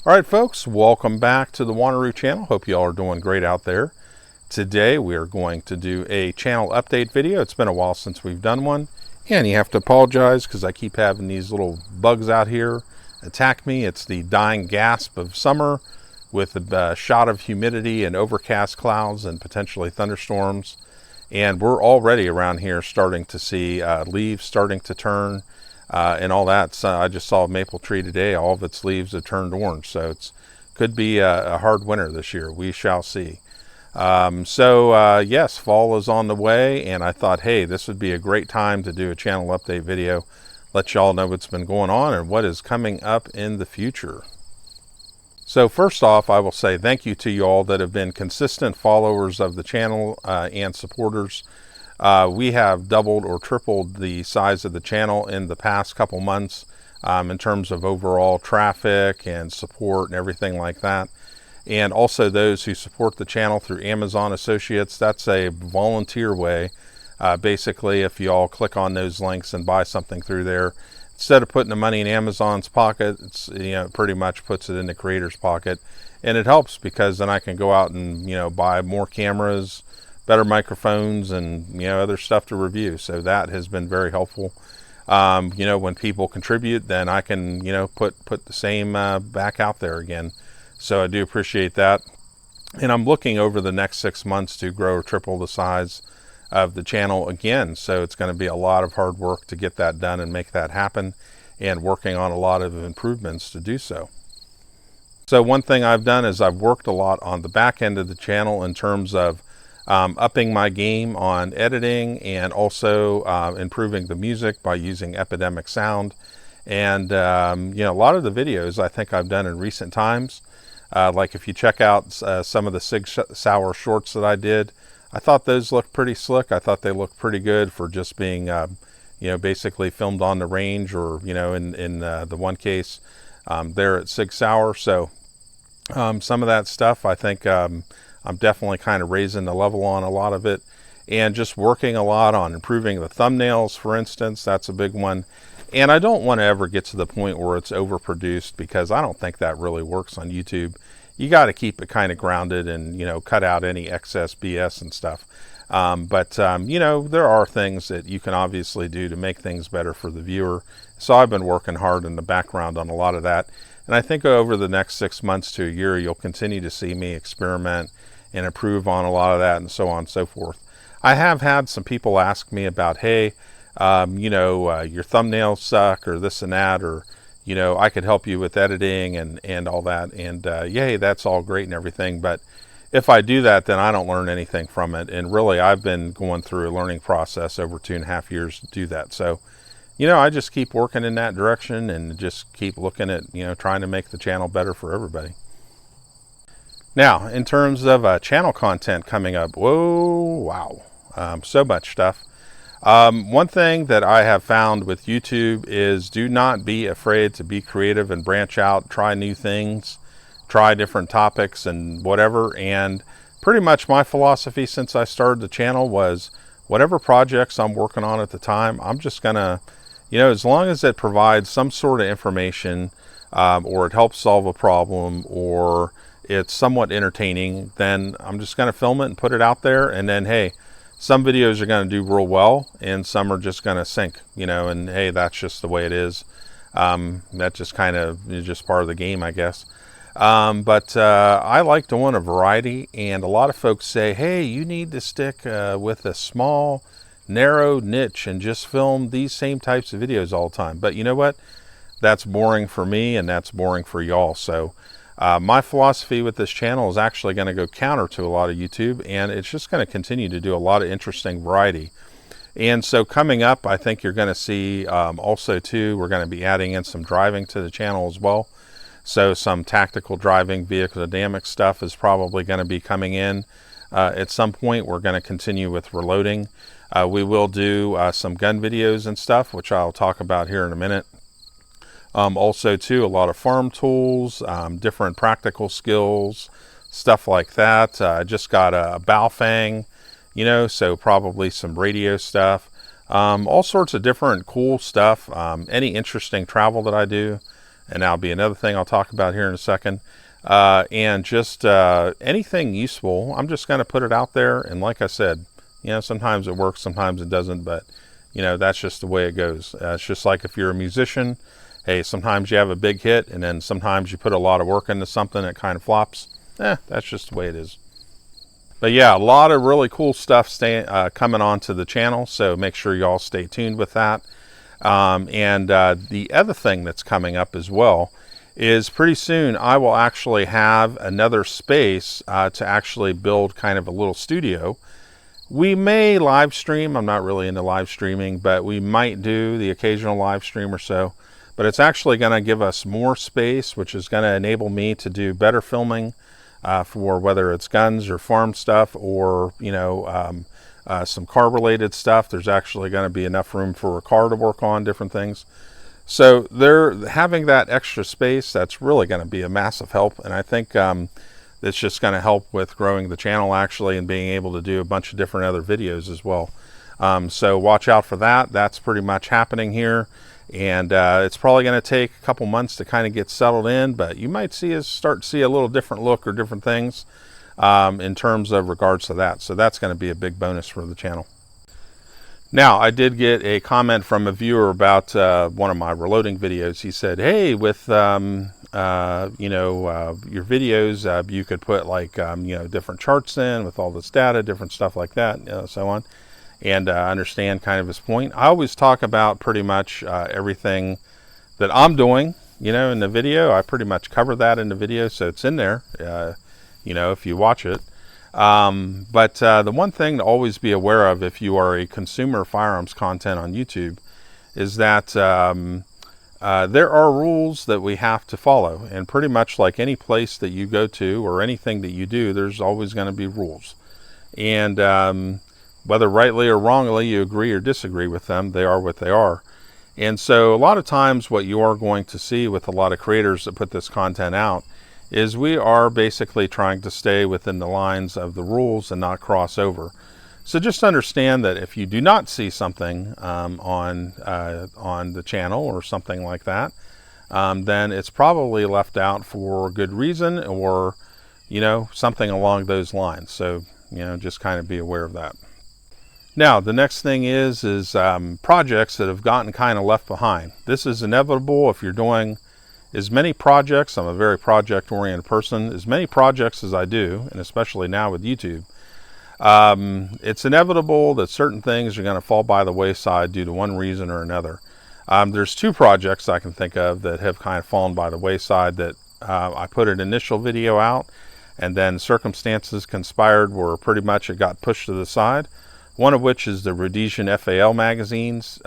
All right, folks, welcome back to the Wanneroo channel. Hope you all are doing great out there. Today we are going to do a channel update video. It's been a while since we've done one, and you have to apologize because I keep having these little bugs out here attack me. It's the dying gasp of summer with a shot of humidity and overcast clouds and potentially thunderstorms. And we're already around here starting to see leaves starting to turn and all that. So I just saw a maple tree today. All of its leaves have turned orange. So it's could be a hard winter this year. We shall see. Yes, fall is on the way, and I thought, hey, this would be a great time to do a channel update video. Let y'all know what's been going on and what is coming up in the future. So first off, I will say thank you to you all that have been consistent followers of the channel and supporters. We have doubled or tripled the size of the channel in the past couple months in terms of overall traffic and support and everything like that. And also those who support the channel through Amazon Associates, that's a volunteer way. Basically, if you all click on those links and buy something through there, instead of putting the money in Amazon's pocket, it pretty much puts it in the creator's pocket. And it helps because then I can go out and, buy more cameras, better microphones, and, other stuff to review. So that has been very helpful. When people contribute, then I can, put the same back out there again. So I do appreciate that. And I'm looking over the next 6 months to grow or triple the size of the channel again. So it's going to be a lot of hard work to get that done and make that happen, and working on a lot of improvements to do so. So one thing I've done is I've worked a lot on the back end of the channel in terms of upping my game on editing, and also improving the music by using Epidemic Sound. And a lot of the videos I think I've done in recent times, like if you check out some of the Sig Sauer shorts that I did, I thought those looked pretty slick. I thought they looked pretty good for just being basically filmed on the range, or in the one case there at Sig Sauer. So some of that stuff, I think I'm definitely kind of raising the level on a lot of it, and just working a lot on improving the thumbnails, for instance. That's a big one. And I don't want to ever get to the point where it's overproduced, because I don't think that really works on YouTube. You got to keep it kind of grounded and, cut out any excess BS and stuff. There are things that you can obviously do to make things better for the viewer. So I've been working hard in the background on a lot of that. And I think over the next 6 months to a year, you'll continue to see me experiment and improve on a lot of that, and so on and so forth. I have had some people ask me about, hey, your thumbnails suck, or this and that, or, I could help you with editing and all that. And yay, that's all great and everything. But if I do that, then I don't learn anything from it. And really, I've been going through a learning process over 2.5 years to do that. So, I just keep working in that direction, and just keep looking at, trying to make the channel better for everybody. Now, in terms of channel content coming up, wow, so much stuff. One thing that I have found with YouTube is do not be afraid to be creative and branch out, try new things, try different topics and whatever. And pretty much my philosophy since I started the channel was, whatever projects I'm working on at the time, I'm just gonna, as long as it provides some sort of information, or it helps solve a problem, or it's somewhat entertaining, then I'm just gonna film it and put it out there. And then, hey, some videos are going to do real well, and some are just going to sink, and hey, that's just the way it is. That just kind of is just part of the game, I guess. I like doing a variety, and a lot of folks say, hey, you need to stick with a small, narrow niche and just film these same types of videos all the time. But you know what? That's boring for me, and that's boring for y'all. So my philosophy with this channel is actually going to go counter to a lot of YouTube, and it's just going to continue to do a lot of interesting variety. And so coming up, I think you're going to see also too, we're going to be adding in some driving to the channel as well. So some tactical driving, vehicle dynamic stuff is probably going to be coming in at some point. We're going to continue with reloading. We will do some gun videos and stuff, which I'll talk about here in a minute. Also too, a lot of farm tools, different practical skills, stuff like that. I just got a Baofeng, so probably some radio stuff, all sorts of different cool stuff. Any interesting travel that I do, and that'll be another thing I'll talk about here in a second. And just anything useful, I'm just going to put it out there. And like I said, you know, sometimes it works, sometimes it doesn't, but you know, that's just the way it goes. It's just like if you're a musician, hey, sometimes you have a big hit, and then sometimes you put a lot of work into something that kind of flops. That's just the way it is. But yeah, a lot of really cool stuff coming onto the channel, so make sure you all stay tuned with that. And the other thing that's coming up as well is pretty soon I will actually have another space to actually build kind of a little studio. We may live stream. I'm not really into live streaming, but we might do the occasional live stream or so. But it's actually going to give us more space, which is going to enable me to do better filming for whether it's guns or farm stuff, or you know, some car related stuff. There's actually going to be enough room for a car to work on different things. So they're having that extra space. That's really going to be a massive help, and I think that's just going to help with growing the channel actually, and being able to do a bunch of different other videos as well. So watch out for that. That's pretty much happening here, and it's probably going to take a couple months to kind of get settled in, but you might see us start to see a little different look or different things in terms of regards to that. So that's going to be a big bonus for the channel. Now, I did get a comment from a viewer about one of my reloading videos. He said, hey, with you know, your videos, you could put like you know, different charts in with all this data, different stuff like that, so on. And understand kind of his point. I always talk about pretty much everything that I'm doing, you know, in the video. I pretty much cover that in the video, so it's in there, you know, if you watch it. But the one thing to always be aware of if you are a consumer of firearms content on YouTube is that there are rules that we have to follow, and pretty much like any place that you go to or anything that you do, there's always going to be rules. And whether rightly or wrongly you agree or disagree with them, they are what they are. And so a lot of times what you are going to see with a lot of creators that put this content out is we are basically trying to stay within the lines of the rules and not cross over. So just understand that if you do not see something on the channel or something like that, then it's probably left out for good reason, or you know, something along those lines. So you know, just kind of be aware of that. Now, the next thing is projects that have gotten kind of left behind. This is inevitable if you're doing as many projects. I'm a very project-oriented person. As many projects as I do, and especially now with YouTube, it's inevitable that certain things are going to fall by the wayside due to one reason or another. There's two projects I can think of that have kind of fallen by the wayside that I put an initial video out, and then circumstances conspired where pretty much it got pushed to the side. One of which is the Rhodesian FAL magazines.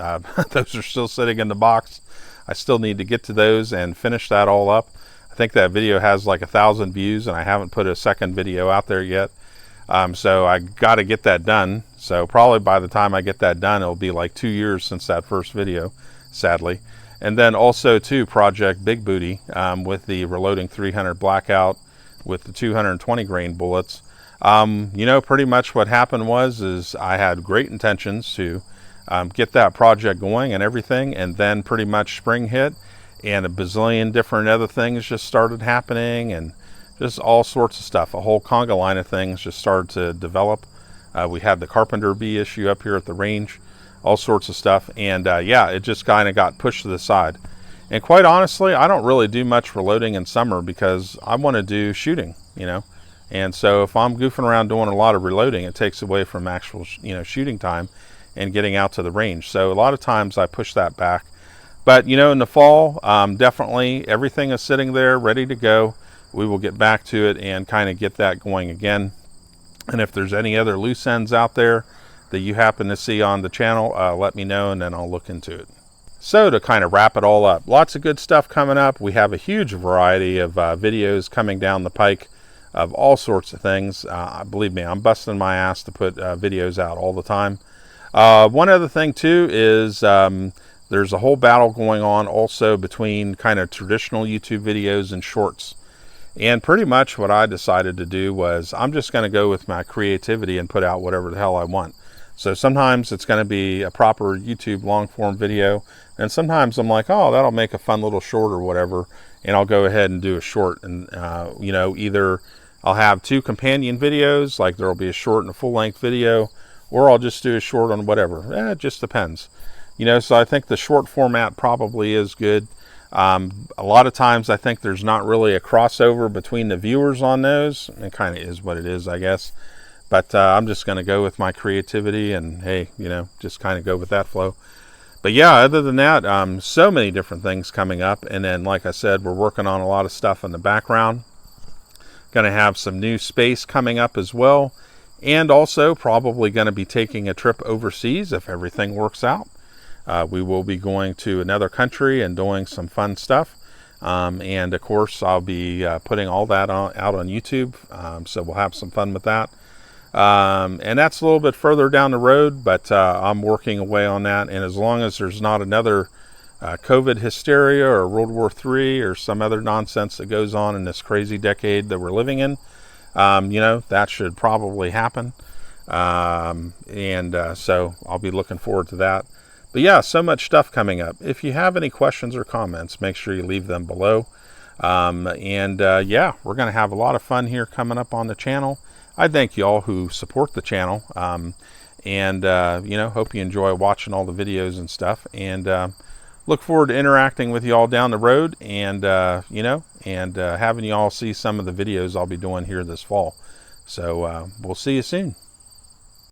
Those are still sitting in the box. I still need to get to those and finish that all up. I think that video has like 1,000 views, and I haven't put a second video out there yet. So I got to get that done. So probably by the time I get that done, it'll be like 2 years since that first video, sadly. And then also too, Project Big Booty with the Reloading 300 Blackout with the 220 grain bullets. You know, pretty much what happened is I had great intentions to get that project going and everything, and then pretty much spring hit, and a bazillion different other things just started happening, and just all sorts of stuff. A whole conga line of things just started to develop. We had the carpenter bee issue up here at the range, all sorts of stuff, and yeah, it just kind of got pushed to the side. And quite honestly, I don't really do much reloading in summer because I want to do shooting, you know. And so if I'm goofing around doing a lot of reloading, it takes away from actual, you know, shooting time and getting out to the range. So a lot of times I push that back. But, you know, in the fall, definitely everything is sitting there ready to go. We will get back to it and kind of get that going again. And if there's any other loose ends out there that you happen to see on the channel, let me know, and then I'll look into it. So to kind of wrap it all up, lots of good stuff coming up. We have a huge variety of videos coming down the pike of all sorts of things. Believe me, I'm busting my ass to put videos out all the time. One other thing too is there's a whole battle going on also between kind of traditional YouTube videos and shorts. And pretty much what I decided to do was I'm just going to go with my creativity and put out whatever the hell I want. So sometimes it's going to be a proper YouTube long form video, and sometimes I'm like, oh, that'll make a fun little short or whatever, and I'll go ahead and do a short. And you know, either I'll have 2 companion videos, like there'll be a short and a full length video, or I'll just do a short on whatever. It just depends. You know, so I think the short format probably is good. A lot of times I think there's not really a crossover between the viewers on those. It kind of is what it is, I guess. But I'm just going to go with my creativity and, hey, you know, just kind of go with that flow. But yeah, other than that, so many different things coming up. And then, like I said, we're working on a lot of stuff in the background. Going to have some new space coming up as well. And also probably going to be taking a trip overseas if everything works out. We will be going to another country and doing some fun stuff. And of course, I'll be putting all that out on YouTube. So we'll have some fun with that. And that's a little bit further down the road, but I'm working away on that. And as long as there's not another COVID hysteria or World War III or some other nonsense that goes on in this crazy decade that we're living in, you know, that should probably happen. So I'll be looking forward to that. But yeah, so much stuff coming up. If you have any questions or comments, make sure you leave them below. Yeah, we're going to have a lot of fun here coming up on the channel. I thank you all who support the channel, you know, hope you enjoy watching all the videos and stuff, and look forward to interacting with you all down the road, and you know, and having you all see some of the videos I'll be doing here this fall. So we'll see you soon.